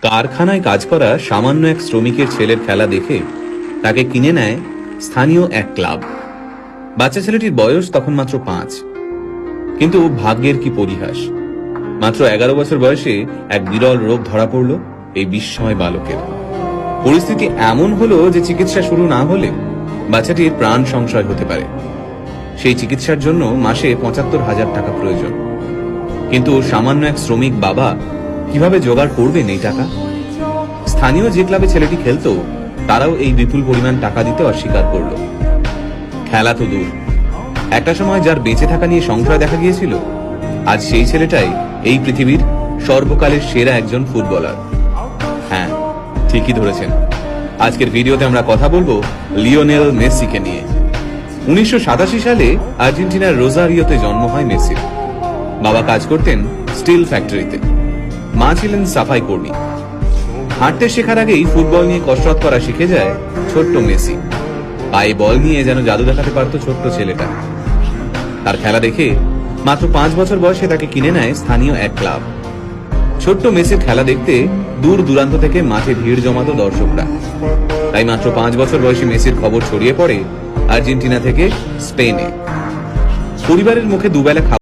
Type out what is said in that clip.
কারখানায় কাজ করা সামান্য এক শ্রমিকের ছেলের খেলা দেখে তাকে কিনে নেয় স্থানীয় এক ক্লাব। বাচ্চা ছেলেটির বয়স তখন মাত্র 5। কিন্তু ভাগ্যের কি পরিহাস, মাত্র 11 বছর বয়সে এক বিরল রোগ ধরা পড়ল এই বিস্ময় বালকের। পরিস্থিতি এমন হলো যে চিকিৎসা শুরু না হলে বাচ্চাটির প্রাণ সংশয় হতে পারে। সেই চিকিৎসার জন্য মাসে 75,000 টাকা প্রয়োজন। কিন্তু সামান্য এক শ্রমিক বাবা কিভাবে জোগাড় করবেন এই টাকা? স্থানীয় যে ক্লাবে ছেলেটি খেলতো তারাও এই বিপুল পরিমাণ টাকা দিতে অস্বীকার করল। খেলা তো দূর, একটা সময় যার বেঁচে থাকা নিয়ে সংশয় দেখা গিয়েছিল, আজ সেই ছেলেটাই এই পৃথিবীর সর্বকালের সেরা একজন ফুটবলার। হ্যাঁ, ঠিকই ধরেছেন। আজকের ভিডিওতে আমরা কথা বলবো লিওনেল মেসিকে নিয়ে। 1987 সালে আর্জেন্টিনার রোজারিওতে জন্ম হয় মেসির। বাবা কাজ করতেন স্টিল ফ্যাক্টরিতে, মা ছিলেন সাফাই কর্মী। হাঁটতে শেখার আগেই ফুটবল নিয়ে কসরত করা শিখে যায় ছোট্ট মেসি। পায়ে বল নিয়ে যেন জাদু দেখাতে পারত ছোট্ট ছেলেটা। তার খেলা দেখে মাত্র 5 বছর বয়সে তাকে কিনে নেয় স্থানীয় এক ক্লাব। ছোট্ট মেসির খেলা দেখতে দূর দূরান্ত থেকে মাঠে ভিড় জমাতো দর্শকরা। তাই মাত্র 5 বছর বয়সী মেসির খবর ছড়িয়ে পড়ে আর্জেন্টিনা থেকে স্পেনে। পরিবারের মুখে দুবেলা